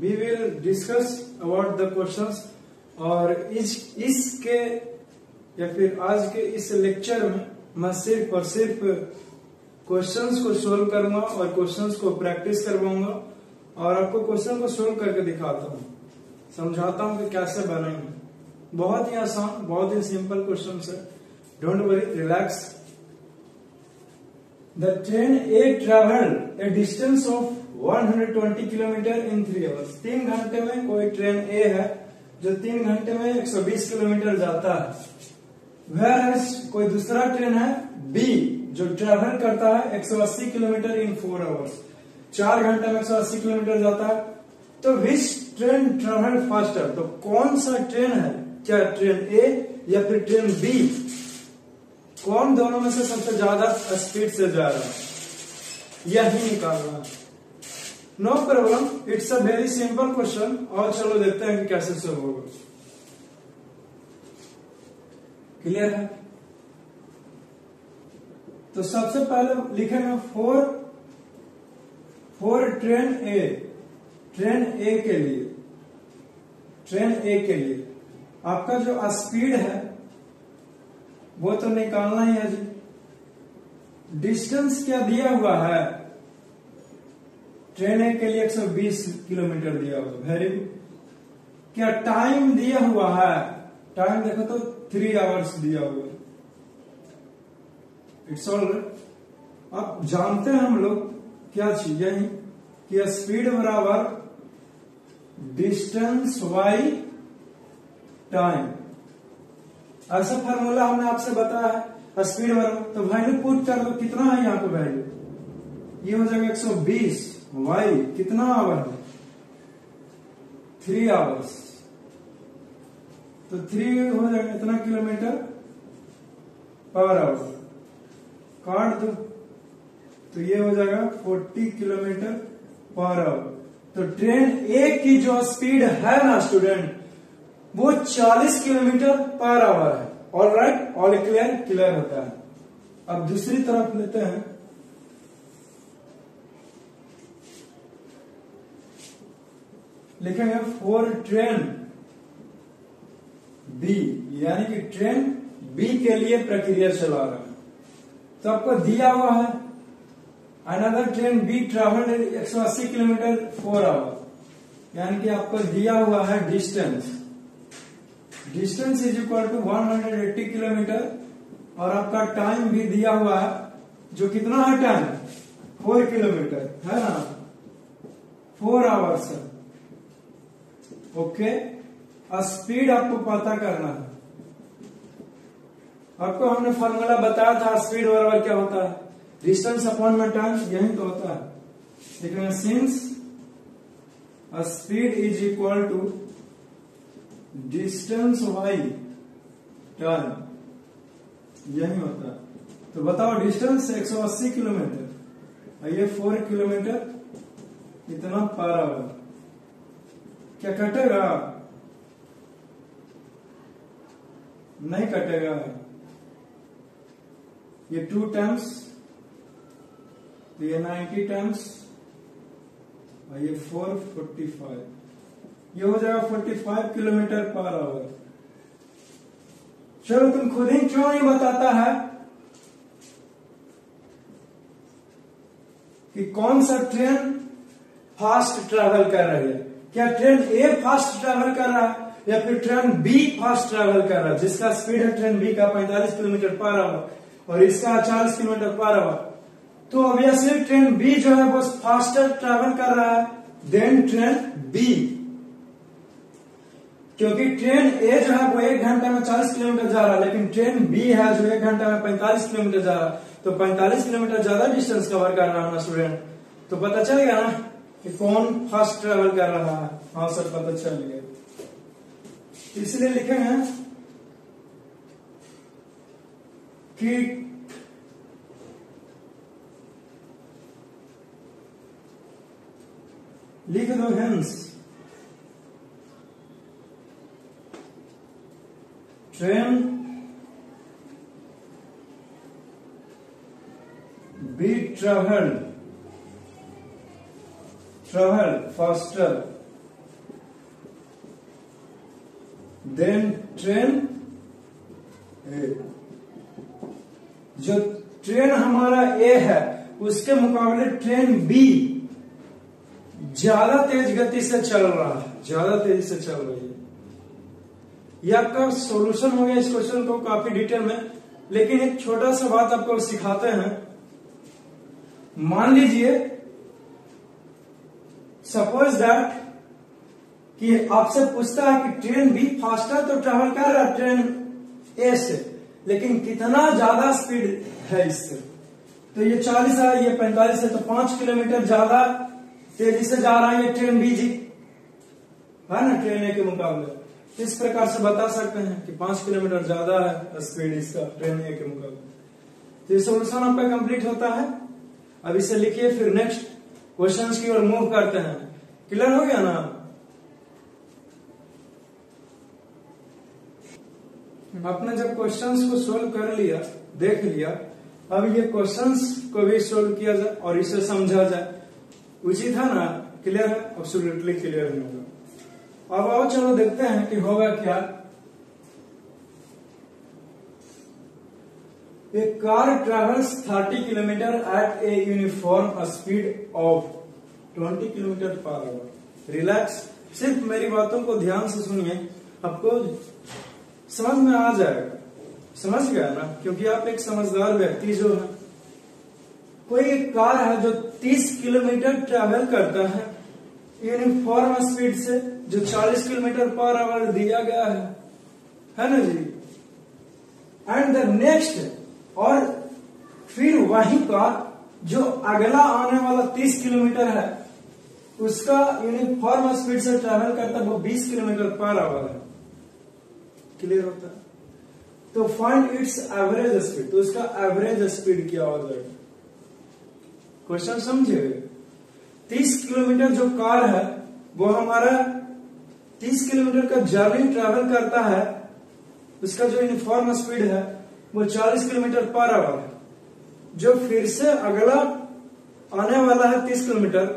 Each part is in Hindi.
We will discuss about the questions. और इसके या फिर आज के इस लेक्चर में मैं सिर्फ और सिर्फ क्वेश्चंस को सोल्व करूंगा और क्वेश्चंस को प्रैक्टिस करवाऊंगा और आपको क्वेश्चन को सोल्व करके दिखाता हूं, समझाता हूं कि कैसे बनाएंगे। बहुत ही आसान, बहुत ही सिंपल क्वेश्चन है। Don't worry, relax. The train A travelled A distance of 120 kilometre in 3 hours. 3 घंटे में कोई ट्रेन ए है जो 3 घंटे में 120 किलोमीटर जाता है। Whereas कोई दूसरा ट्रेन है बी जो ट्रेवल करता है 180 किलोमीटर इन 4 आवर्स। 4 घंटे में 180 किलोमीटर जाता है। तो विच ट्रेन ट्रेवल फास्टर? तो कौन सा ट्रेन है, क्या ट्रेन ए या फिर ट्रेन बी? कौन दोनों में से सबसे ज्यादा स्पीड से जा रहा है, यही निकालना है। No problem, it's a very simple question. और चलो देखते हैं कि कैसे सोल्व होगा। क्लियर है? तो सबसे पहले लिखेंगे फॉर ट्रेन ए। ट्रेन ए के लिए, ट्रेन ए के लिए आपका जो स्पीड है वो तो निकालना ही है जी। डिस्टेंस क्या दिया हुआ है? ट्रेन ए के लिए 120 किलोमीटर दिया हुआ, वेरी गुड। क्या टाइम दिया हुआ है? टाइम देखो तो 3 आवर्स दिया हुआ है। It's all right. अब जानते हैं हम लोग क्या चीज है कि स्पीड बराबर डिस्टेंस बाई टाइम। ऐसा फार्मूला हमने आपसे बताया है। स्पीड बराबर, तो वैल्यू पुट कर दो। कितना है यहाँ पे वैल्यू? ये हो जाएगा 120 वाई कितना आवर है? 3 आवर्स। तो 3 हो जाएगा इतना किलोमीटर पर आवर। काट दो तो ये हो जाएगा 40 किलोमीटर पर आवर। तो ट्रेन ए की जो स्पीड है ना स्टूडेंट, वो 40 किलोमीटर पर आवर है। All right, all clear? Clear होता है। अब दूसरी तरफ लेते हैं। लिखेंगे फॉर ट्रेन बी, यानी कि ट्रेन बी के लिए प्रक्रिया चला रहा है। तो आपको दिया हुआ है another train B travelled 180 kilometre 4 hour, यानी कि आपको दिया हुआ है distance. Distance is equal to 180 kilometre और आपका टाइम भी दिया हुआ है, जो कितना है टाइम? 4 किलोमीटर है ना, 4 आवर्स है। ओके, स्पीड आपको पता करना है। आपको हमने फॉर्मूला बताया था, स्पीड बराबर क्या होता है? डिस्टेंस अपॉन में टाइम, यही तो होता है। लेकिन since speed is equal to distance by time, यही होता है। तो बताओ, डिस्टेंस 180 किलोमीटर और ये 4 किलोमीटर इतना पर आवर, क्या कटेगा? नहीं कटेगा। ये 2 टाइम्स, तो ये 90 टाइम्स और ये 445, ये हो जाएगा 45 किलोमीटर पर आवर। चलो, तुम खुद ही क्यों नहीं बताता है कि कौन सा ट्रेन फास्ट ट्रैवल कर रही है? क्या ट्रेन ए फास्ट ट्रैवल कर रहा है या फिर ट्रेन बी फास्ट ट्रैवल कर रहा है? जिसका स्पीड है ट्रेन बी का 45 किलोमीटर पर आवर और इसका 40 किलोमीटर पर आवर। तो ऑब्वियसली ट्रेन बी जो है वो फास्टर ट्रैवल कर रहा है देन ट्रेन बी, क्योंकि ट्रेन ए जो है वो 1 घंटे में 40 किलोमीटर जा रहा है, लेकिन ट्रेन बी है जो 1 घंटे में 45 किलोमीटर जा रहा है। तो 45 किलोमीटर ज्यादा डिस्टेंस कवर कर रहा है ना स्टूडेंट। तो पता चल गया ना कि कौन फास्ट ट्रैवल कर रहा है? हाँ सर, पता चल गया। इसलिए लिखेंगे कि लिख दो hence train B travel faster than train A, जो ट्रेन हमारा ए है उसके मुकाबले ट्रेन बी ज्यादा तेज गति से चल रहा है, ज्यादा तेजी से चल रही है। यह आपका सॉल्यूशन हो गया इस क्वेश्चन को काफी डिटेल में, लेकिन एक छोटा सा बात आपको सिखाते हैं। मान लीजिए सपोज दैट कि आपसे पूछता है कि ट्रेन बी फास्टर तो ट्रेवल कर रहा है ट्रेन ए से, लेकिन कितना ज्यादा स्पीड है इससे। तो ये 40 है, ये 45 है, तो 5 किलोमीटर ज्यादा तेजी से जा रहा है ये ट्रेन बी जी, है ना, ट्रेन ए के मुकाबले। इस प्रकार से बता सकते हैं कि 5 किलोमीटर ज्यादा है स्पीड इसका ट्रेन ए के मुकाबले। तो ये सोल्यूशन आपका कंप्लीट होता है। अब इसे लिखिए, फिर नेक्स्ट क्वेश्चंस की ओर मूव करते हैं। क्लियर हो गया ना? आपने जब क्वेश्चंस को सोल्व कर लिया, देख लिया, अब ये क्वेश्चंस को भी सोल्व किया जाए और इसे समझा जाए, उचित है ना? क्लियर है? एब्सोल्युटली क्लियर नहीं होगा। अब आओ चलो देखते हैं कि होगा क्या। A car travels 30 kilometer at a uniform speed of 20 kilometer per hour. Relax, सिर्फ मेरी बातों को ध्यान से सुनिए, आपको समझ में आ जाएगा। समझ गया ना? क्योंकि आप एक समझदार व्यक्ति जो है। कोई एक कार है जो 30 किलोमीटर ट्रैवल करता है यूनिफॉर्म स्पीड से, जो 40 किलोमीटर पर आवर दिया गया है ना जी। एंड द नेक्स्ट, और फिर वही कार जो अगला आने वाला 30 किलोमीटर है उसका यूनिफॉर्म स्पीड से ट्रैवल करता है, वो 20 किलोमीटर पर आवर है। क्लियर होता है? तो फाइंड इट्स एवरेज स्पीड, तो उसका एवरेज स्पीड क्या हो जाएगा? क्वेश्चन समझे? 30 किलोमीटर जो कार है वो हमारा 30 किलोमीटर का जर्नी ट्रैवल करता है, उसका जो यूनिफॉर्म स्पीड है वो 40 किलोमीटर पर आवर है। जो फिर से अगला आने वाला है 30 किलोमीटर,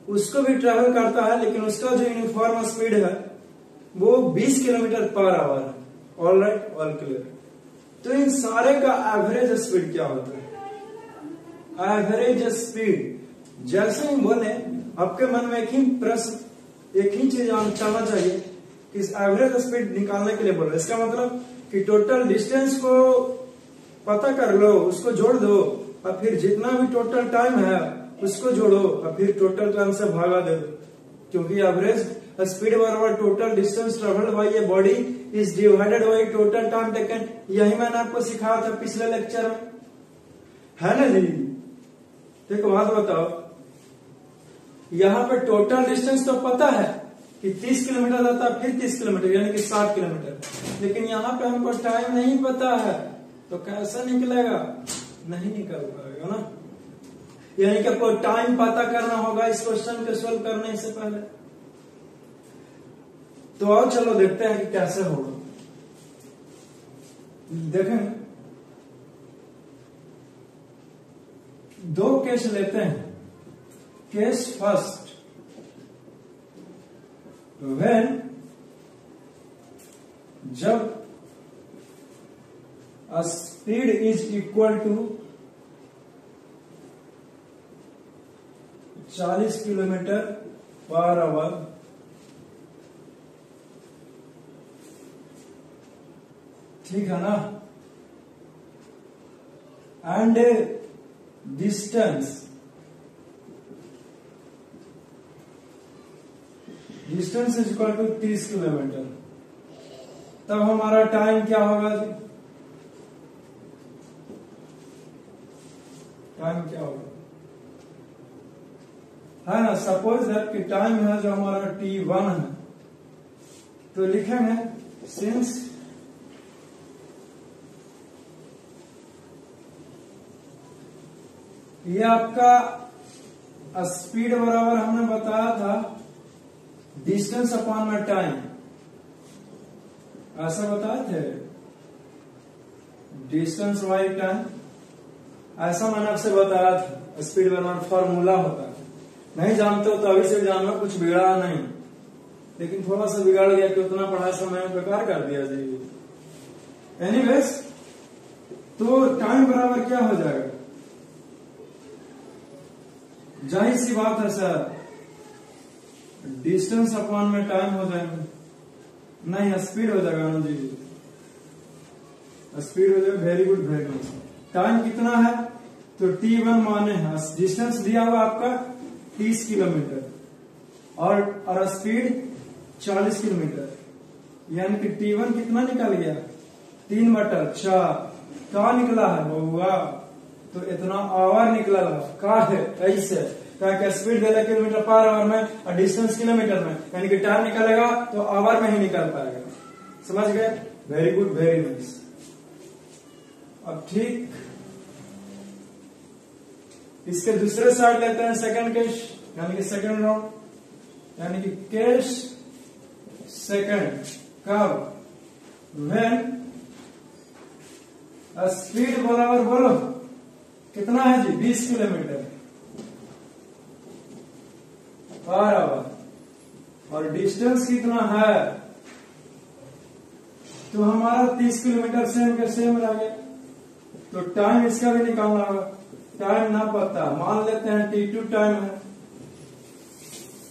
उसको भी ट्रैवल करता है, लेकिन उसका जो यूनिफॉर्म स्पीड है वो 20 किलोमीटर पर आवर है। All right, all clear? तो इन सारे का एवरेज स्पीड क्या होता है? एवरेज स्पीड जैसे ही बोले, आपके मन में एक ही प्रश्न, एक ही चीज जानना चाहिए कि इस एवरेज स्पीड निकालने के लिए बोल रहे। इसका मतलब कि टोटल डिस्टेंस को पता कर लो, उसको जोड़ दो, और फिर जितना भी टोटल टाइम है उसको जोड़ो, और फिर टोटल टाइम से भागा दे दो। क्योंकि एवरेज स्पीड बराबर total distance travelled by a body is divided by total time taken. यही मैंने आपको सिखाया था पिछले लेक्चर में, है ना जी। एक बात बताओ, यहाँ पे टोटल डिस्टेंस तो पता है कि 30 किलोमीटर जाता है, फिर 30 किलोमीटर यानी कि 60 किलोमीटर, लेकिन यहाँ पे हमको टाइम नहीं पता है, तो कैसे निकलेगा? नहीं निकल पाएगा ना। यानी कि आपको टाइम पता करना होगा इस क्वेश्चन को सोल्व करने से पहले। तो आओ चलो देखते हैं कि कैसे होगा। देखें, दो केस लेते हैं। केस फर्स्ट, व्हेन, जब speed is equal to 40 kilometre per hour, ठीक है ना, and distance is equal to 30 kilometre, तब हमारा टाइम क्या होगा जी? टाइम क्या होगा, है ना? सपोज दैट कि टाइम है जो हमारा t1 है, तो लिखेंगे सिंस ये आपका स्पीड बराबर हमने बताया था डिस्टेंस अपॉन में टाइम, ऐसा बताए थे, डिस्टेंस बाई टाइम, ऐसा मैंने आपसे बताया था। स्पीड बराबर फॉर्मूला होता है, नहीं जानते हो तो अभी से जानना, कुछ बिगड़ा नहीं। लेकिन थोड़ा सा बिगाड़ गया कि उतना पढ़ा समय बेकार कर दिया जी। एनीवेज, तो टाइम बराबर क्या हो जाएगा? जाहिर सी बात है सर, डिस्टेंस अपॉन में टाइम हो जाएगा। नहीं, स्पीड हो जाएगा ना जी, स्पीड हो जाएगा। Very good, very good. Time कितना है? तो t1 माने है, डिस्टेंस दिया हुआ आपका 30 किलोमीटर और स्पीड 40 किलोमीटर, यानी कि t1 कितना निकल गया? 3/4 का निकला है बउआ? तो इतना आवर निकला का है कैसे? क्या स्पीड दे रहा किलोमीटर पर आवर में और डिस्टेंस किलोमीटर में, यानी कि टाइम निकलेगा तो आवर में ही निकल पाएगा। समझ गए? Very good, very nice. अब ठीक इसके दूसरे साइड लेते हैं सेकंड केस, यानी कि सेकंड राउंड, यानी कि केस सेकंड। कब? व्हेन स्पीड बराबर बोलो कितना है जी? 20 किलोमीटर पर आवर, और डिस्टेंस कितना है? तो हमारा 30 किलोमीटर सेम के सेम रह गया। तो टाइम इसका भी निकालना होगा। टाइम ना पता, मान लेते हैं t2 टाइम है,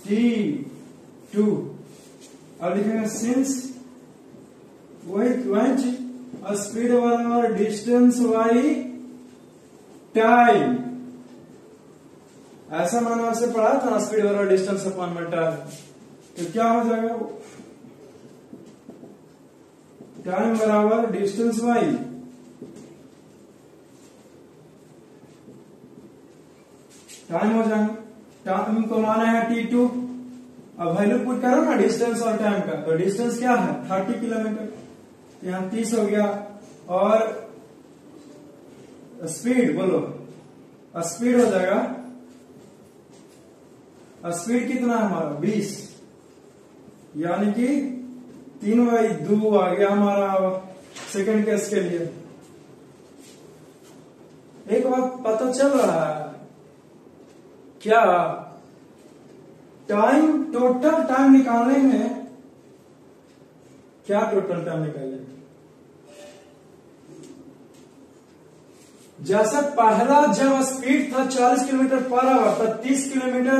t2। अब लिखेंगे सिंस वही स्पीड बराबर डिस्टेंस बाई टाइम। ऐसा मैंने आपसे पढ़ा था ना, स्पीड बराबर डिस्टेंस अपॉन में टाइम। तो क्या हो जाएगा? टाइम बराबर डिस्टेंस बाई टाइम हो जाएगा। टाइम को माना है t2। अब वैल्यू पुट करो ना डिस्टेंस और टाइम का, तो डिस्टेंस क्या है? 30 किलोमीटर, यहाँ 30 हो गया। और स्पीड बोलो, स्पीड हो जाएगा, स्पीड कितना है हमारा? 20, यानी कि 3/2 आ गया हमारा सेकंड केस के लिए। एक बात पता चल रहा है क्या? टाइम, टोटल टाइम निकालने में क्या टोटल टाइम निकालेंगे? जैसे पहला जब स्पीड था 40 किलोमीटर पर आवर, तो 30 किलोमीटर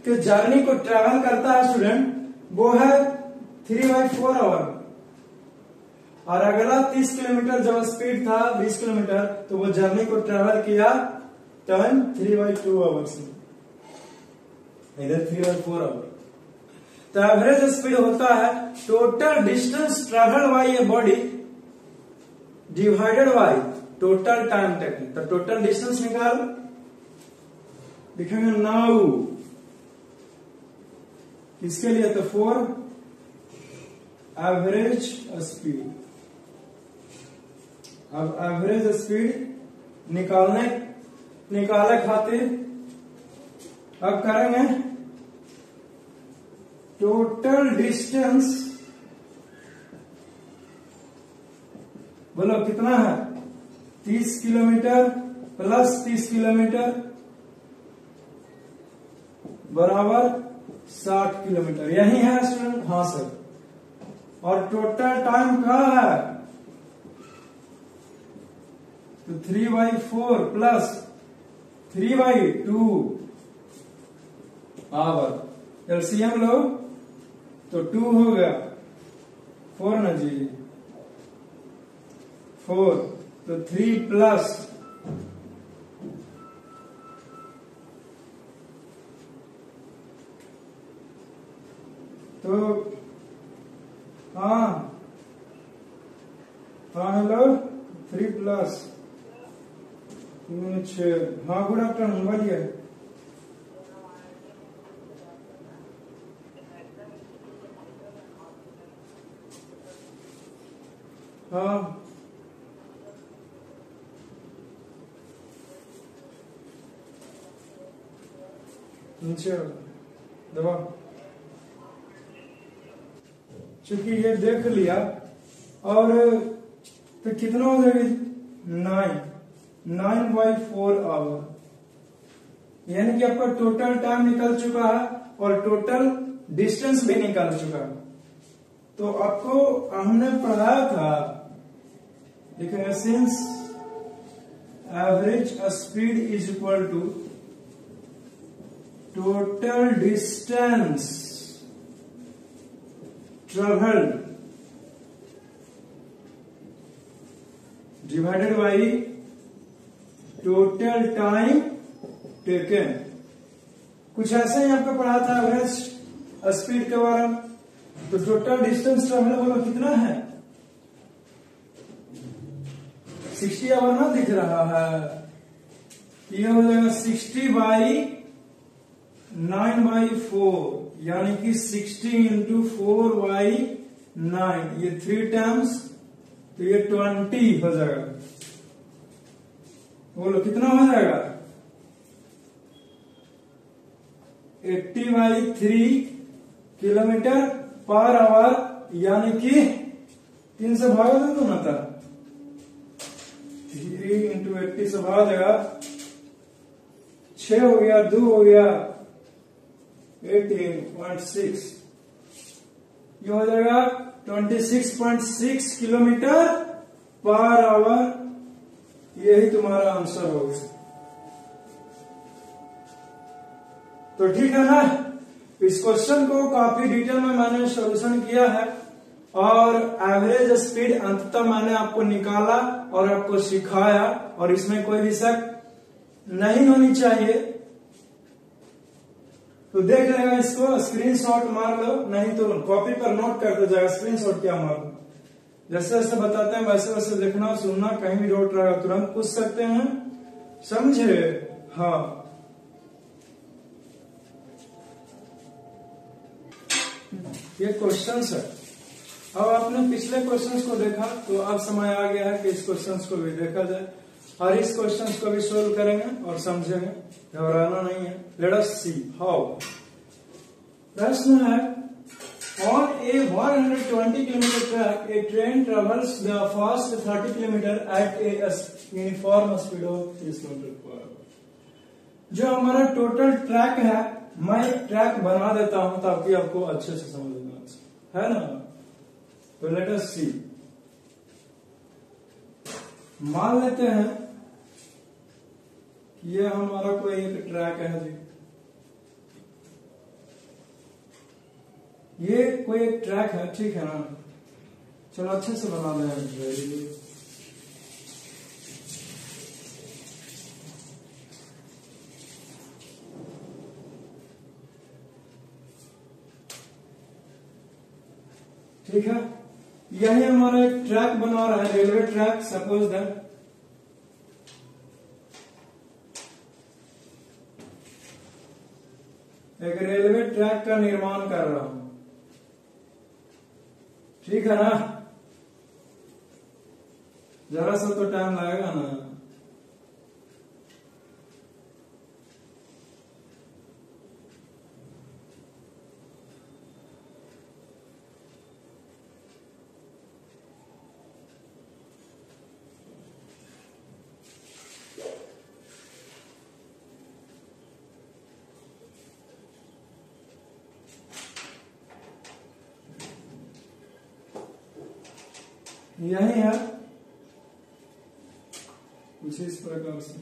के जर्नी को ट्रेवल करता है स्टूडेंट, वो है 3/4 आवर। और अगला 30 किलोमीटर जब स्पीड था 20 किलोमीटर, तो वो जर्नी को ट्रेवल किया टाइम 3/2 आवर्स में, इधर 3/4 आवर। तो एवरेज स्पीड होता है total distance travelled by a body divided by total time taken. तो टोटल डिस्टेंस निकाल, लिखेंगे 9 किसके लिए? तो 4 एवरेज स्पीड। अब एवरेज स्पीड निकाले खातिर अब करेंगे टोटल डिस्टेंस। बोलो कितना है? 30 किलोमीटर प्लस 30 किलोमीटर बराबर 60 किलोमीटर, यही है स्टूडेंट? हाँ सर। और टोटल टाइम क्या है? तो 3/4 प्लस 3/2 आवर। एलसीएम लो तो 2 हो गया, 4 ना जी, 4। तो 3 प्लस तो हाँ हेलो 3 प्लस 6। हाँ गुड आफ्टरनून, बोलिए। हाँ नीचे दबा। चूंकि ये देख लिया, और तो कितना हो जाएगा? 9/4 आवर, यानी कि आपका टोटल टाइम निकल चुका है और टोटल डिस्टेंस भी निकाल चुका। तो आपको हमने पढ़ाया था, लिखेंगे since average speed is equal to total distance travelled divided by total time taken. कुछ ऐसा ही आपको पढ़ा था एवरेज स्पीड के बारे में। तो टोटल डिस्टेंस ट्रेवल बोलो कितना है, 60 आवर ना दिख रहा है, यह हो जाएगा 60/9/4 यानी कि 60 इंटू 4/9, ये 3 टाइम्स, तो ये 20 हो जाएगा। बोलो कितना हो जाएगा, 80/3 किलोमीटर पर आवर, यानी कि 3 से भागा दो ना था, 3 इंटू 80 से भागा देगा, 6 हो गया, 2 हो गया, 18.6, ये हो जाएगा 26.6 किलोमीटर पर आवर। यही तुम्हारा आंसर होगा। तो ठीक है ना, इस क्वेश्चन को काफी डिटेल में मैंने सॉल्यूशन किया है और एवरेज स्पीड अंततः मैंने आपको निकाला और आपको सिखाया, और इसमें कोई भी शक नहीं होनी चाहिए। तो देख लेगा, इसको स्क्रीनशॉट मार लो, नहीं तो कॉपी पर नोट करते जाएगा, स्क्रीनशॉट क्या मार लो। जैसे जैसे बताते हैं वैसे वैसे देखना सुनना, कहीं भी डाउट रहेगा तुरंत पूछ सकते हैं, समझे। हाँ, ये क्वेश्चंस है। अब आपने पिछले क्वेश्चंस को देखा, तो अब समय आ गया है कि इस क्वेश्चंस को भी देखा जाए और इस क्वेश्चंस को भी सोल्व करेंगे और समझेंगे, घबराना नहीं है। Let us see how. प्रश्न है, on a 120 kilometre track a train travels the first 30 kilometre at a uniform speed of 30 kilometre per hour. जो हमारा टोटल ट्रैक है, मैं एक ट्रैक बना देता हूं ताकि आपको अच्छे से समझ में है ना। तो लेट अस सी, मान लेते हैं ये हमारा कोई एक ट्रैक है जी, ये कोई एक ट्रैक है, ठीक है ना। चलो अच्छे से बना दें। ठीक है, यही हमारा एक ट्रैक बना रहा है, रेलवे ट्रैक। सपोज दैट एक रेलवे ट्रैक का निर्माण कर रहा हूं, ठीक है ना। जरा सा तो टाइम लगेगा ना। यही है कुछ इस प्रकार से।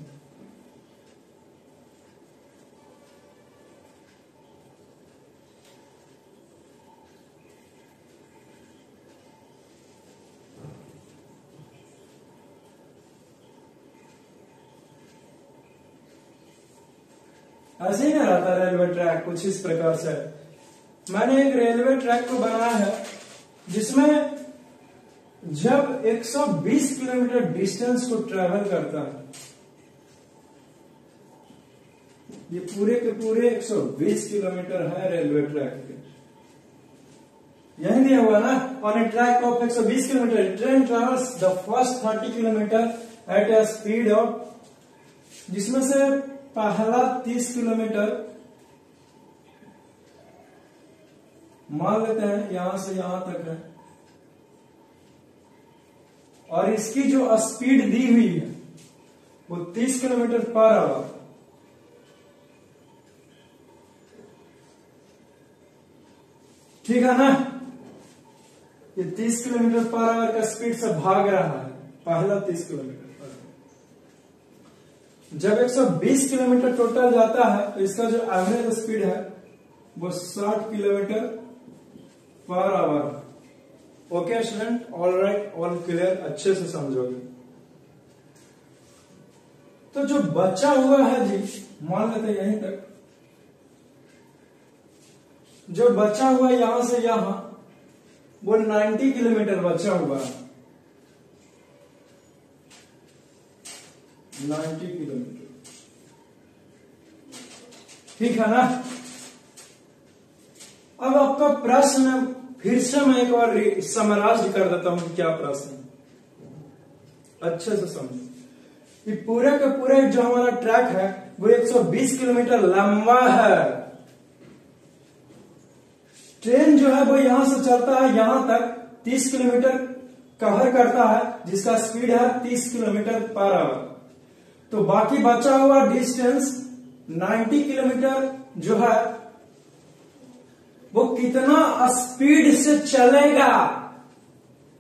ऐसे ही ना रहता रेलवे ट्रैक, कुछ इस प्रकार से। मैंने एक रेलवे ट्रैक को बनाया है जिसमें जब 120 किलोमीटर डिस्टेंस को ट्रेवल करता है, ये पूरे के पूरे 120 किलोमीटर है रेलवे ट्रैक के, यही दिया हुआ ना। On a track of 120 kilometre train travels the first 30 kilometre at a speed of, जिसमें से पहला 30 किलोमीटर मान लेते हैं यहां से यहां तक है, और इसकी जो स्पीड दी हुई है वो 30 किलोमीटर पर आवर। ठीक है ना। ये 30 किलोमीटर पर आवर का स्पीड से भाग रहा है, पहला 30 किलोमीटर पर। जब 120 किलोमीटर टोटल जाता है तो इसका जो एवरेज स्पीड है वो 60 kilometre per our. Okay student, all right, all clear, अच्छे से समझोगे। तो जो बचा हुआ है जी, मान लेते यहीं तक, जो बचा हुआ यहां से यहां वो 90 किलोमीटर बचा हुआ है, 90 किलोमीटर, ठीक है ना। अब आपका प्रश्न फिर से मैं एक बार समराइज कर देता हूं कि क्या प्रश्न है, अच्छे से समझो। ये पूरे का पूरा जो हमारा ट्रैक है वो 120 किलोमीटर लंबा है। ट्रेन जो है वो यहां से चलता है यहां तक 30 किलोमीटर कवर करता है, जिसका स्पीड है 30 किलोमीटर पर आवर। तो बाकी बचा हुआ डिस्टेंस 90 किलोमीटर जो है वो कितना स्पीड से चलेगा,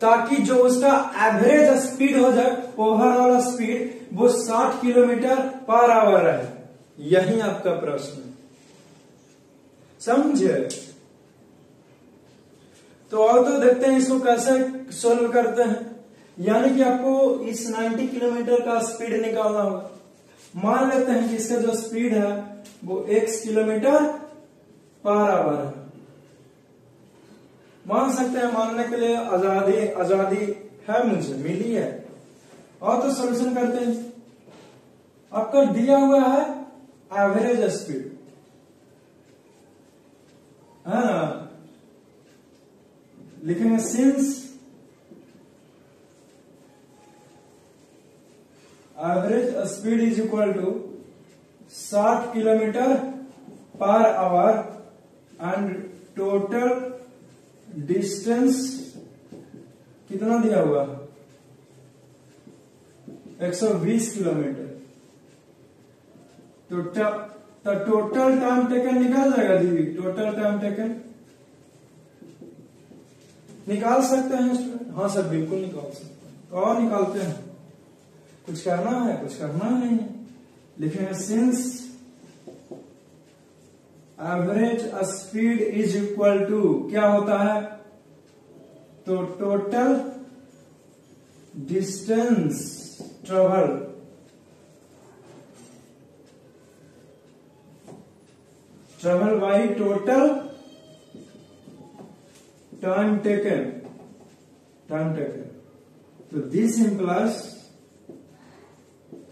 ताकि जो उसका एवरेज स्पीड हो जाए, ओवरऑल स्पीड, वो 60 किलोमीटर पर आवर है। यही आपका प्रश्न है, समझे। तो और तो देखते हैं इसको कैसे सोल्व करते हैं। यानी कि आपको इस 90 किलोमीटर का स्पीड निकालना होगा। मान लेते हैं कि इसका जो स्पीड है वो x किलोमीटर पर आवर है। मान सकते हैं, मानने के लिए आजादी है, मुझे मिली है। और तो सॉल्यूशन करते हैं। आपका दिया हुआ है एवरेज स्पीड, है ना, लिखेंगे since average speed is equal to 60 kilometre per hour and total distance कितना दिया हुआ, 120 किलोमीटर। तो टोटल टाइम टेकन निकाल जाएगा दीदी, टोटल टाइम टेकन निकाल सकते हैं स्टूडेंट? हाँ सर, बिल्कुल निकाल सकते हैं। और निकालते हैं, कुछ करना है, कुछ करना नहीं है। लिखेंगे since average speed is equal to क्या होता है, तो total distance travel by total time taken. तो this implies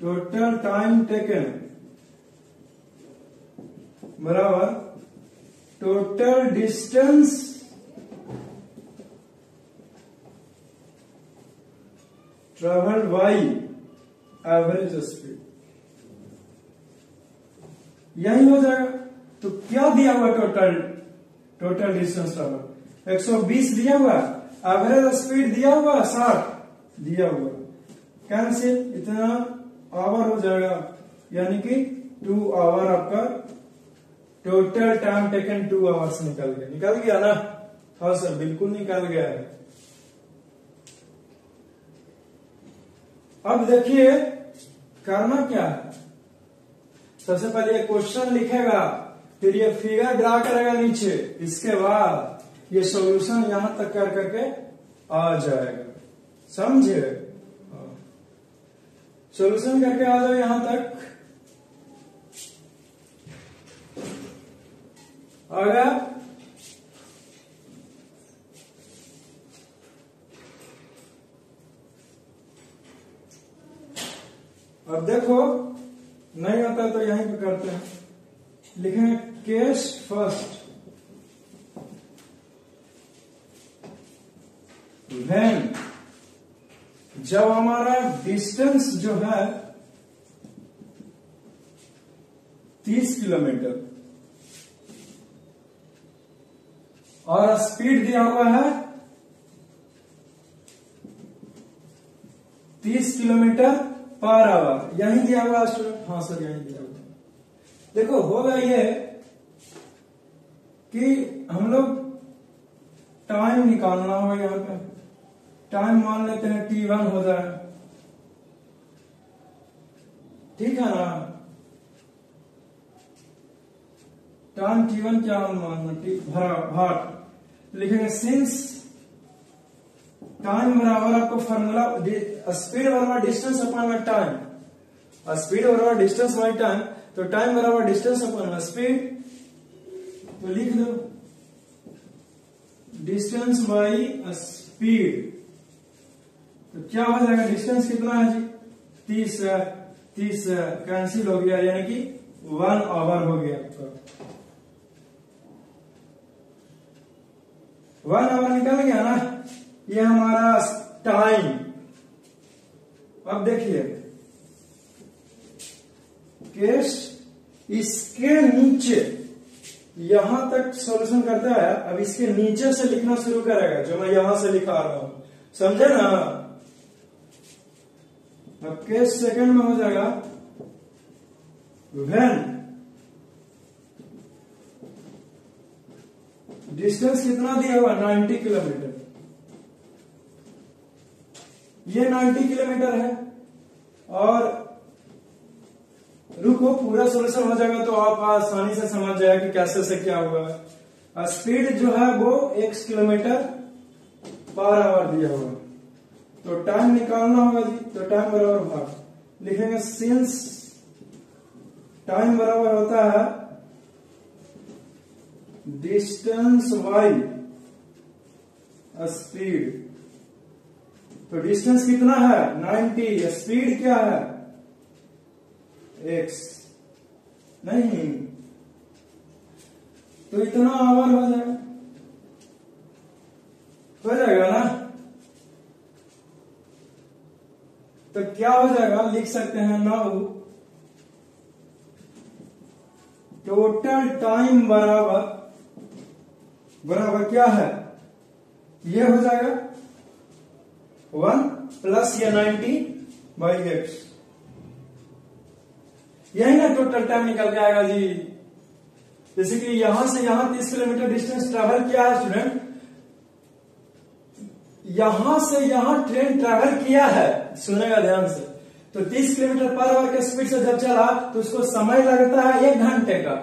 total time taken बराबर total distance travel by average speed. यही हो जाएगा। तो क्या दिया हुआ टोटल डिस्टेंस ट्रेवल 120 दिया हुआ, एवरेज स्पीड दिया हुआ 60 दिया हुआ, कैंसिल, इतना आवर हो जाएगा, यानी कि 2 आवर आपका टोटल टाइम टेकन 2 आवर्स निकल गया ना। हाँ सर, बिल्कुल निकल गया है। अब देखिए करना क्या है। सबसे पहले ये क्वेश्चन लिखेगा, फिर ये फिगर ड्रा करेगा नीचे, इसके बाद ये सॉल्यूशन यहां तक कर करके आ जाएगा, समझे। सॉल्यूशन करके आ जाओ यहां तक, आ गया। अब देखो नहीं आता तो यहीं पे करते हैं, लिखेंगे केस फर्स्ट, व्हेन, जब हमारा डिस्टेंस जो है 30 किलोमीटर और स्पीड दिया हुआ है 30 किलोमीटर पर आवर, यही दिया हुआ स्टूडेंट। हाँ सर, यही दिया हुआ। देखो होगा ये कि हम लोग टाइम निकालना होगा यहाँ पे। टाइम मान लेते हैं t1 हो जाए, ठीक है ना। टाइम t1 क्या मानना, भाट लिखेंगे सिंस टाइम बराबर आपको फॉर्मूला स्पीड बराबर डिस्टेंस अपॉन में टाइम, स्पीड बराबर डिस्टेंस बाई टाइम, तो टाइम बराबर डिस्टेंस अपॉन स्पीड, तो लिख दो डिस्टेंस बाई स्पीड। तो क्या हो जाएगा, डिस्टेंस कितना है जी 30 कैंसिल हो गया, यानी कि 1 आवर हो गया आपका। 1 आवर निकल गया ना, ये हमारा टाइम। अब देखिए केस इसके नीचे यहां तक सॉल्यूशन करता है, अब इसके नीचे से लिखना शुरू करेगा, जो मैं यहां से लिखा रहा हूं, समझे ना। अब केस सेकंड में हो जाएगा व्हेन डिस्टेंस कितना दिया हुआ 90 किलोमीटर, ये 90 किलोमीटर है। और रुको पूरा सोल्यूशन हो जाएगा तो आप आसानी से समझ जाएगा कि कैसे से क्या हुआ है। स्पीड जो है वो x किलोमीटर पर आवर दिया हुआ, तो टाइम निकालना होगा जी, तो टाइम बराबर भाग लिखेंगे सिंस टाइम बराबर होता है डिस्टेंस बाई स्पीड। तो डिस्टेंस कितना है 90, स्पीड क्या है x, नहीं तो इतना आवर हो जाएगा ना। तो क्या हो जाएगा, लिख सकते हैं नाउ टोटल टाइम बराबर क्या है, ये हो जाएगा 1 प्लस ये 90 बाई x, यही ना टोटल टाइम निकल के आएगा जी। जैसे कि यहां से यहां 30 किलोमीटर डिस्टेंस ट्रैवल किया है स्टूडेंट, यहां से यहां ट्रेन ट्रैवल किया है, सुनेगा ध्यान से। तो 30 किलोमीटर पर आवर के स्पीड से जब चला तो उसको समय लगता है 1 घंटे का।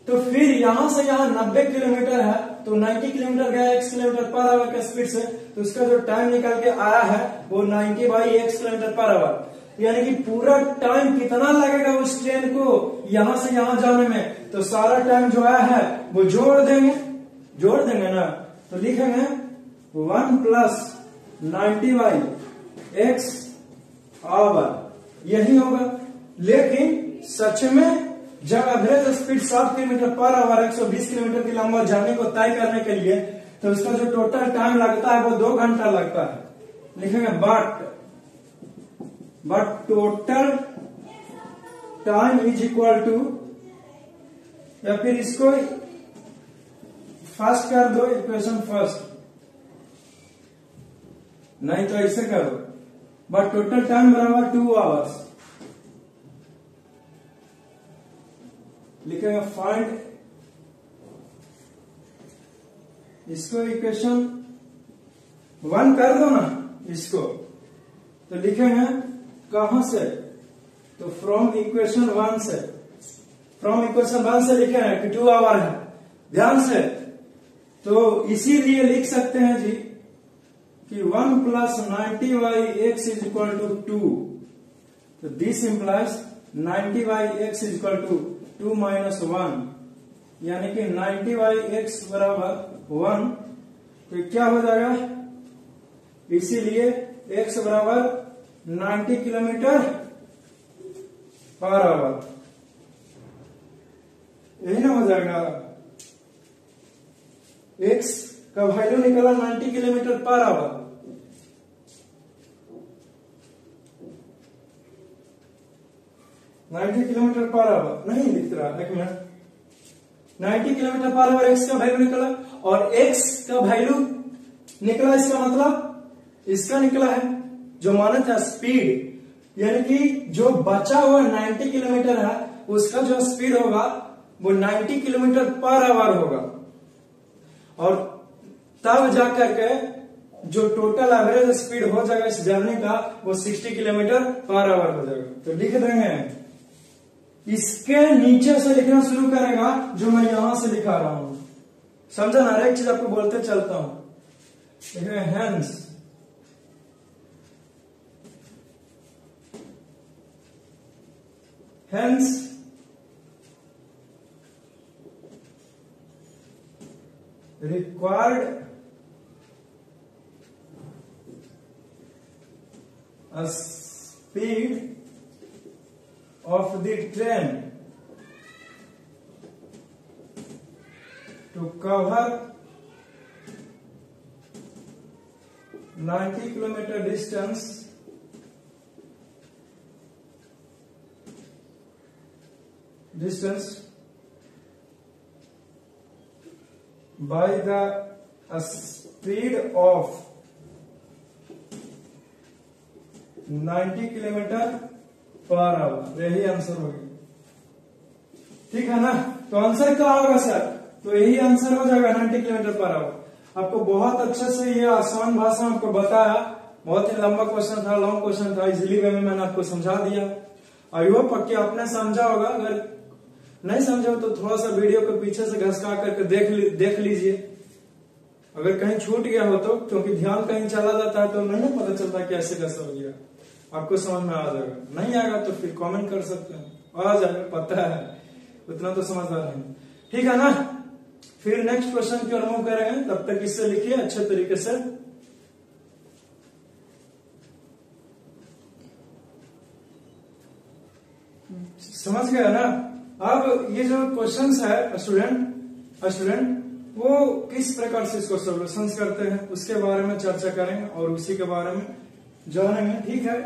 तो फिर यहां से यहां 90 किलोमीटर है, तो 90 किलोमीटर गया x किलोमीटर पर आवर के स्पीड से, तो उसका जो टाइम निकल के आया है वो 90 by x kilometre per our, यानी कि पूरा टाइम कितना लगेगा उस ट्रेन को यहां से यहां जाने में। तो सारा टाइम जो आया है वो जोड़ देंगे ना, तो लिखेंगे 1 प्लस 90 बाई x आवर, यही होगा। लेकिन सच में जब average speed 7 kilometre per our 120 kilometre की लंबा जर्नी को तय करने के लिए, तो उसका जो टोटल टाइम लगता है वो 2 घंटा लगता है। लिखेंगे but total time is equal to, या फिर इसको फर्स्ट कर दो इक्वेशन फर्स्ट, नहीं तो ऐसे करो, बट टोटल टाइम बराबर 2 आवर्स। लिखेंगे फाइंड, इसको इक्वेशन 1 कर दो ना इसको, तो लिखेंगे कहां से, तो फ्रॉम इक्वेशन 1 से, फ्रॉम इक्वेशन 1 से लिखे हैं कि 2 आवर है, ध्यान से। तो इसीलिए लिख सकते हैं जी कि 1 plus 90 by x is equal to 2, तो this implies 90 by x is equal to 2 minus 1, यानी कि 90 बाई x बराबर 1। तो क्या हो जाएगा, इसीलिए x बराबर 90 किलोमीटर पर आवर, यही ना हो जाएगा। x का वैल्यू निकला 90 kilometre per our, kilometre per our नहीं दिख रहा, एक minute. 90 kilometre per our x का वैल्यू निकला, और x का वैल्यू निकला, इसका मतलब इसका निकला है जो माना था स्पीड, यानी कि जो बचा हुआ 90 किलोमीटर है उसका जो स्पीड होगा वो 90 किलोमीटर पर आवर होगा। और तब जाकर के जो टोटल एवरेज स्पीड हो जाएगा इस जर्नी का वो 60 किलोमीटर पर आवर हो जाएगा। तो लिख देंगे, इसके नीचे से लिखना शुरू करेगा जो मैं यहां से लिखा रहा हूं। समझा ना, हर एक चीज आपको बोलते चलता हूं। Hence required a speed of the train to cover 90 kilometer distance by the speed of 90 kilometre per our. यही आंसर होगा, ठीक है ना। तो आंसर क्या होगा सर? तो यही आंसर हो जाएगा 90 किलोमीटर पर आवर। आपको बहुत अच्छे से ये आसान भाषा में आपको बताया। बहुत ही लंबा क्वेश्चन था, लॉन्ग क्वेश्चन था, इजिली वे में मैंने आपको समझा दिया। आई होप कि आपने समझा होगा। अगर नहीं समझे तो थोड़ा सा वीडियो को पीछे से घसका करके देख लीजिए। अगर कहीं छूट गया हो तो, क्योंकि ध्यान कहीं चला जाता है तो नहीं पता चलता कैसे कैसे हो गया। आपको समझ में आ जाएगा, नहीं आएगा तो फिर कमेंट कर सकते हैं, आ जाएगा, पता है, उतना तो समझदार है, ठीक है ना। फिर नेक्स्ट क्वेश्चन की ओर मूव करेंगे, तब तक इससे लिखिए अच्छे तरीके से। समझ गया ना। अब ये जो क्वेश्चंस है स्टूडेंट वो किस प्रकार से इसको सोल्यूशन करते हैं उसके बारे में चर्चा करेंगे और उसी के बारे में जानेंगे, ठीक है।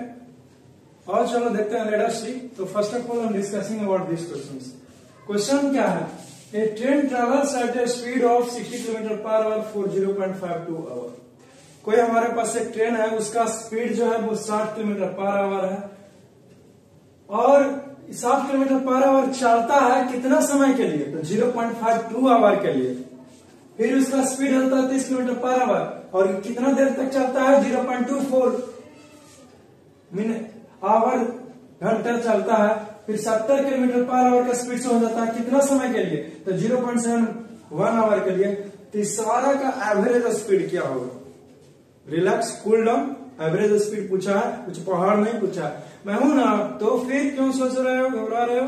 और चलो देखते हैं, लेट अस सी। तो first of all I am discussing about this questions. Question क्या है? A train travels at a speed of 60 kilometre per hour for 0.52 hour. कोई हमारे पास एक ट्रेन है, उसका स्पीड जो है वो 60 किलोमीटर पर आवर है और 60 किलोमीटर पर आवर चलता है कितना समय के लिए? तो 0.52 आवर के लिए। फिर उसका स्पीड होता है 30 किलोमीटर पर आवर और कितना देर तक चलता है? 0.24 मिनट आवर घंटा चलता है। फिर 70 किलोमीटर पर आवर का स्पीड से हो जाता है कितना समय के लिए? तो 0.71 आवर के लिए। तो सारा का एवरेज स्पीड क्या होगा? Relax, cool down, average speed पूछा है, कुछ पहाड़ नहीं पूछा है। मैं हूं ना, तो फिर क्यों सोच रहे हो, घबरा रहे हो?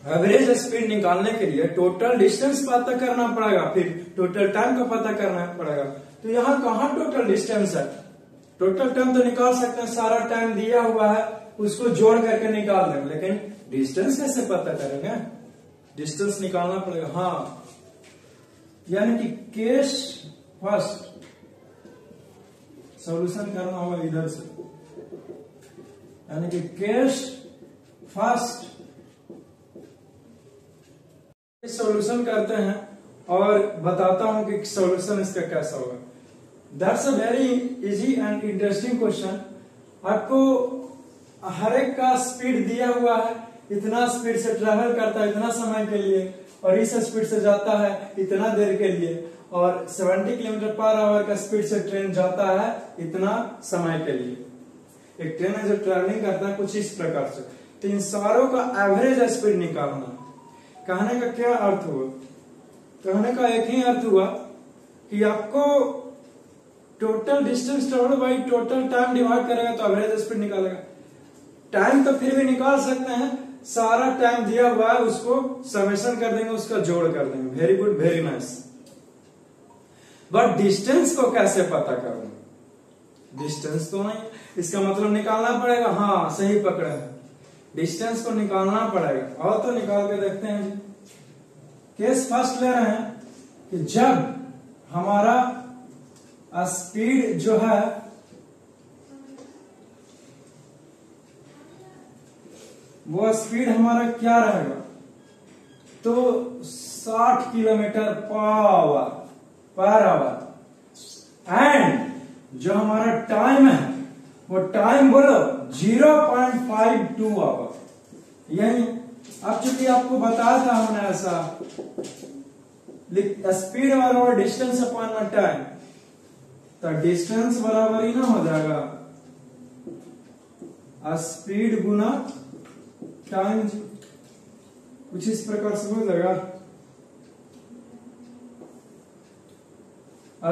एवरेज स्पीड निकालने के लिए टोटल डिस्टेंस पता करना पड़ेगा, फिर टोटल टाइम का पता करना पड़ेगा। तो यहाँ कहाँ टोटल डिस्टेंस है? टोटल टाइम तो निकाल सकते हैं, सारा टाइम दिया हुआ है उसको जोड़ करके निकाल देंगे, लेकिन डिस्टेंस कैसे पता करेंगे? डिस्टेंस निकालना पड़ेगा। हाँ, यानी कि केस फर्स्ट सॉल्यूशन करना होगा इधर से, यानी कि केस फर्स्ट सॉल्यूशन करते हैं और बताता हूं कि सॉल्यूशन इसका कैसा होगा। That's a very easy and interesting question. आपको हर एक का स्पीड दिया हुआ है, इतना स्पीड से ट्रेवल करता है इतना समय के लिए और इस स्पीड से जाता है इतना देर के लिए, और 70 किलोमीटर पर आवर का स्पीड से ट्रेन जाता है इतना समय के लिए। एक ट्रेन है जो ट्रेवलिंग करता है कुछ इस प्रकार से। तो इन सारों का एवरेज स्पीड निकालना। कहने का क्या अर्थ हुआ? कहने का एक ही अर्थ हुआ कि आपको total distance travel by total time divide करेगा तो एवरेज स्पीड निकालेगा। टाइम तो फिर भी निकाल सकते हैं, सारा टाइम दिया हुआ है उसको समेशन कर देंगे, उसका जोड़ कर देंगे। Very good, very nice. But distance को कैसे पता करना? डिस्टेंस तो नहीं, इसका मतलब निकालना पड़ेगा। हाँ, सही पकड़े हैं, डिस्टेंस को निकालना पड़ेगा। और तो निकाल के देखते हैं जी। केस फर्स्ट ले रहे हैं कि जब हमारा स्पीड जो है वो स्पीड हमारा क्या रहेगा? तो 60 किलोमीटर पर आवर एंड जो हमारा टाइम है वो टाइम बोलो 0.52 आवर। यही अब चूंकि आपको बताया था हमने ऐसा स्पीड बराबर डिस्टेंस अपॉन टाइम, तो डिस्टेंस बराबर ही ना हो जाएगा स्पीड गुना टाइम, कुछ इस प्रकार से हो जाएगा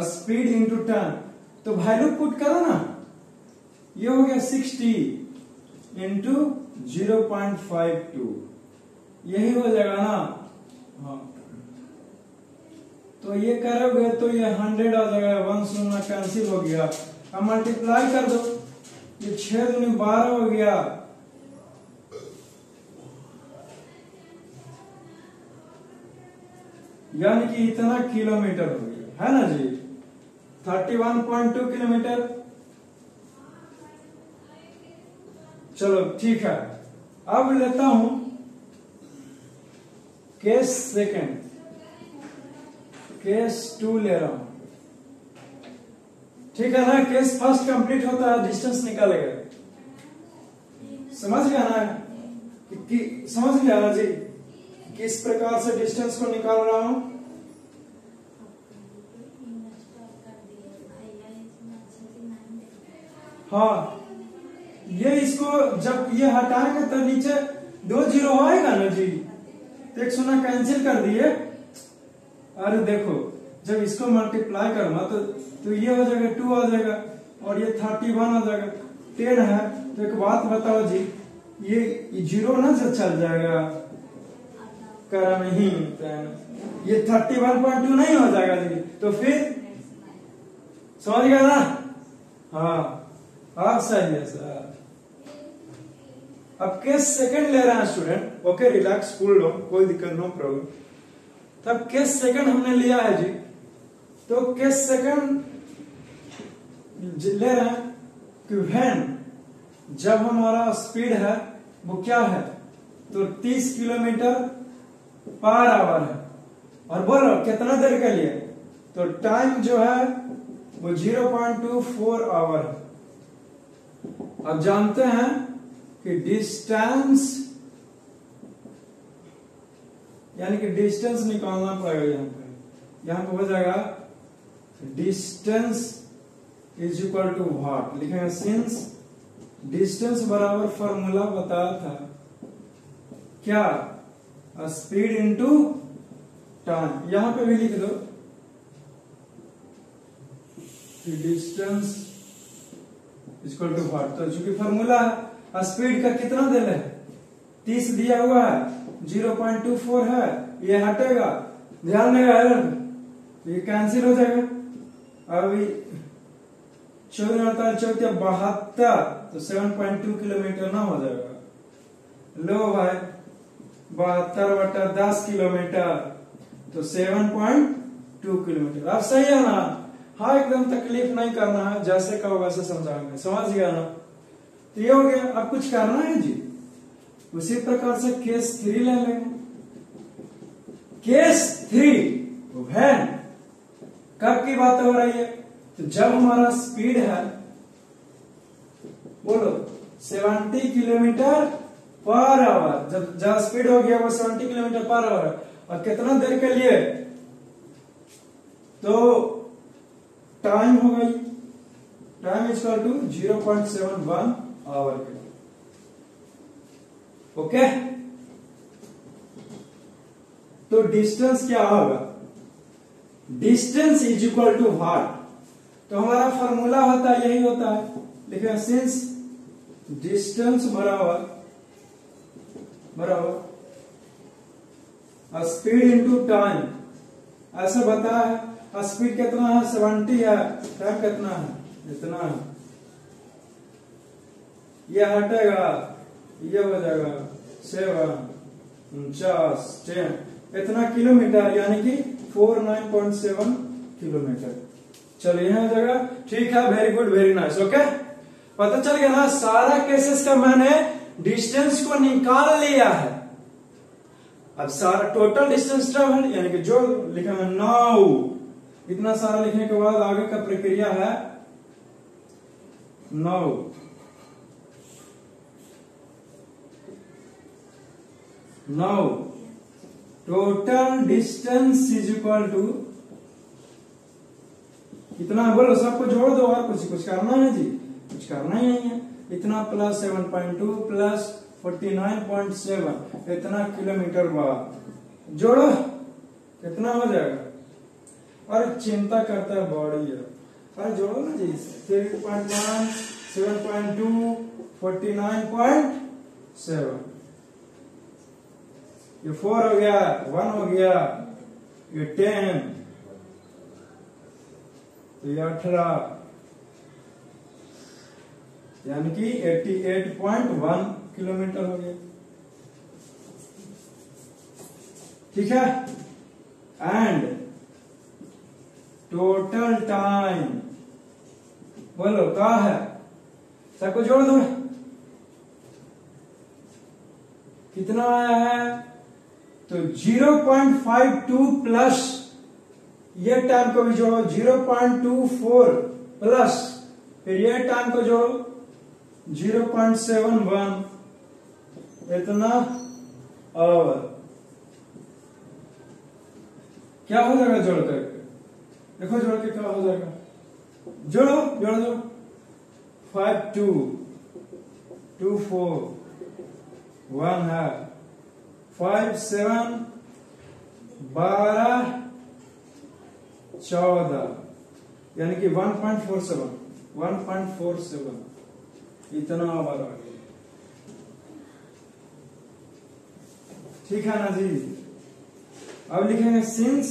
स्पीड इंटू टाइम। तो वैल्यू पुट करो ना, ये हो गया 60 इंटू 0.52, यही हो जाएगा ना। हाँ, तो ये करोगे तो ये 100 आ जाएगा, 1 शून्य कैंसिल हो गया। अब मल्टीप्लाई कर दो, ये 6 दूनी 12 हो गया, यानी कि इतना किलोमीटर हो गया, है ना जी, 31.2 किलोमीटर। चलो ठीक है, अब लेता हूं केस सेकंड, केस 2 ले रहा हूं, ठीक है ना। केस फर्स्ट कंप्लीट होता है, डिस्टेंस निकालेगा, समझ गया ना समझ गया ना जी, किस प्रकार से डिस्टेंस को निकाल रहा हूं। हाँ, ये इसको जब ये हटाएंगे तो नीचे 2 जीरो आएगा ना जी, तो 1 शून्य कैंसिल कर दिए। अरे देखो, जब इसको मल्टीप्लाई करूंगा तो ये हो जाएगा 2 आ जाएगा, और ये 31 आ जाएगा, 10 है। तो एक बात बताओ जी, ये जीरो ना से चल जाएगा, करा नहीं, ये 31.2 नहीं हो जाएगा जी, तो फिर समझ गया ना। हाँ, आप सही है सर। अब केस सेकंड ले रहे हैं student, okay, relax, cool down, कोई दिक्कत, नो प्रॉब्लम। तब केस सेकंड हमने लिया है जी, तो केस सेकंड ले रहे हैं कि व्हेन, जब हमारा स्पीड है वो क्या है, तो 30 किलोमीटर पर आवर है, और बोलो कितना देर के लिए, तो टाइम जो है वो 0.24 आवर है। अब जानते हैं कि डिस्टेंस, यानी कि डिस्टेंस निकालना पड़ेगा, यहां पे हो जाएगा distance is equal to what, लिखेंगे सिंस डिस्टेंस बराबर फॉर्मूला बताया था क्या, स्पीड इंटू टाइम, यहां पे भी लिख दो डिस्टेंस इक्वल टू व्हाट। तो चूंकि फॉर्मूला स्पीड का कितना दे रहे हैं, 30 दिया हुआ है, 0.24 है, ये हटेगा, ध्यान देगा, ये कैंसिल हो जाएगा। अभी 14 72, तो 7.2 किलोमीटर ना हो जाएगा। लो भाई, 72/10 किलोमीटर, तो 7.2 किलोमीटर। अब सही है ना। हाँ, एकदम तकलीफ नहीं करना है, जैसे कहो वैसे समझाएंगे, समझ गया ना। तो ये हो गया, अब कुछ करना है जी, उसी प्रकार से केस 3 ले लेंगे। केस 3 व्हेन, कब की बात हो रही है, तो जब हमारा स्पीड है, बोलो 70 किलोमीटर पर आवर, जब स्पीड हो गया वो 70 किलोमीटर पर आवर है, और कितना देर के लिए, तो टाइम हो गई, time is equal to 0.71 hour के, ओके। तो डिस्टेंस क्या होगा, distance is equal to what, तो हमारा फॉर्मूला होता है, यही होता है, लिखे सिंस डिस्टेंस बराबर स्पीड इंटू टाइम, ऐसा बताया है। स्पीड कितना है, 70 है, टाइम कितना है, इतना है, ये हटेगा, ये हो जाएगा 7 49 10, इतना किलोमीटर, यानी कि 49.7 किलोमीटर। चलिए यहां हो जाएगा, ठीक है, very good, very nice, okay. पता चल गया ना, सारा केसेस का मैंने डिस्टेंस को निकाल लिया है। अब सारा टोटल डिस्टेंस ट्रेवल, यानी कि जो लिखा है 9, इतना सारा लिखने के बाद आगे का प्रक्रिया है 9 9 total distance is equal to इतना, बोलो सबको जोड़ दो, और कुछ करना है जी, कुछ करना ही नहीं है। इतना प्लस 7.2 प्लस 49.7 इतना किलोमीटर बाद जोड़ो कितना हो जाएगा। और चिंता करता है बॉडी है, अरे जोड़ो ना जी, 3.1 7.2 49.7, ये 4 हो गया, 1 हो गया, ये 10, तो ये 18, यानी कि 88.1 किलोमीटर हो गया। ठीक है, एंड टोटल टाइम बोलो क्या है, सबको जोड़ दो, कितना आया है, तो 0.52 प्लस ये टाइम को भी जोड़ो 0.24 प्लस फिर ये टाइम को जोड़ो 0.71 इतना, और क्या हो जाएगा जोड़ करके, देखो जोड़ के क्या हो जाएगा, जोड़ो जोड़ दो, 5224 है, 57 12 14 यानी कि 1.47 इतना आवर आ गया। ठीक है ना जी। अब लिखेंगे since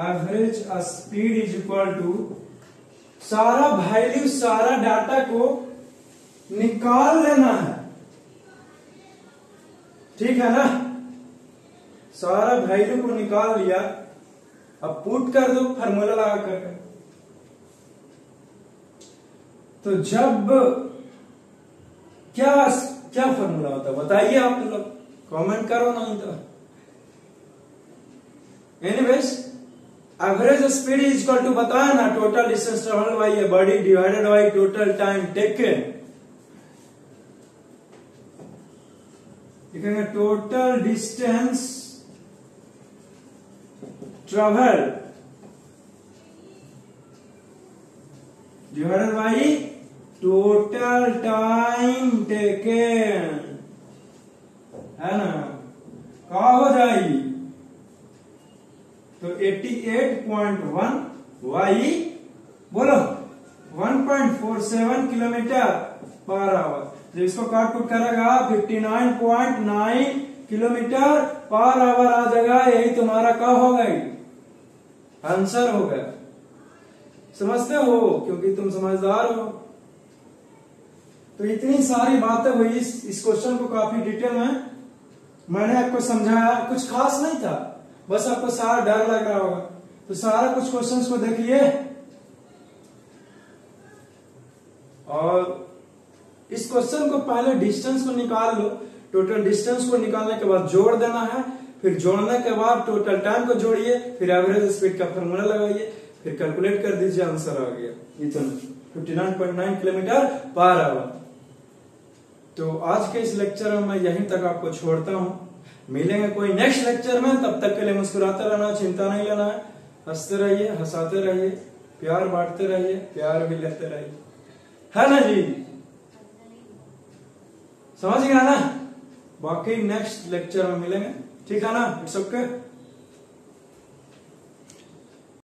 average speed is equal to, सारा वैल्यू सारा डाटा को निकाल लेना है, ठीक है ना, सारा वैल्यू को निकाल लिया, अब पुट कर दो फार्मूला लगा कर। तो जब क्या क्या फार्मूला होता है बताइए आप लोग, कमेंट करो नहीं तो। Anyways average speed is equal to बताया ना, total distance travelled by a body divided by total time taken. लिखेंगे total distance travel divided by total time taken, है ना, क्या हो जाएगी, तो 88.1 वाई बोलो 1.47 किलोमीटर पर आवर। तो इसको काट कुट करेगा 59.9 किलोमीटर पर आवर आ जाएगा, यही तुम्हारा क्या हो गई, आंसर हो गया। समझते हो, क्योंकि तुम समझदार हो। तो इतनी सारी बातें हुई इस क्वेश्चन को काफी डिटेल में मैंने आपको समझाया, कुछ खास नहीं था, बस आपको सारा डर लग रहा होगा। तो सारा कुछ क्वेश्चंस को देखिए, और इस क्वेश्चन को पहले डिस्टेंस को निकाल लो, टोटल डिस्टेंस को निकालने के बाद जोड़ देना है, फिर जोड़ने के बाद टोटल टाइम को जोड़िए, फिर एवरेज स्पीड का फॉर्मूला लगाइए, फिर कैलकुलेट कर दीजिए, आंसर आ गया इतना 59.9 किलोमीटर पर आवर। तो आज के इस लेक्चर में मैं यहीं तक आपको छोड़ता हूं, मिलेंगे कोई नेक्स्ट लेक्चर में, तब तक के लिए मुस्कुराते रहना, चिंता नहीं लेना है, हंसते रहिए, हंसाते रहिए, प्यार बांटते रहिए, प्यार भी लेते रहिए, है ना जी, समझ गया ना। बाकी नेक्स्ट लेक्चर में मिलेंगे, ठीक है ना, इट्स ओके।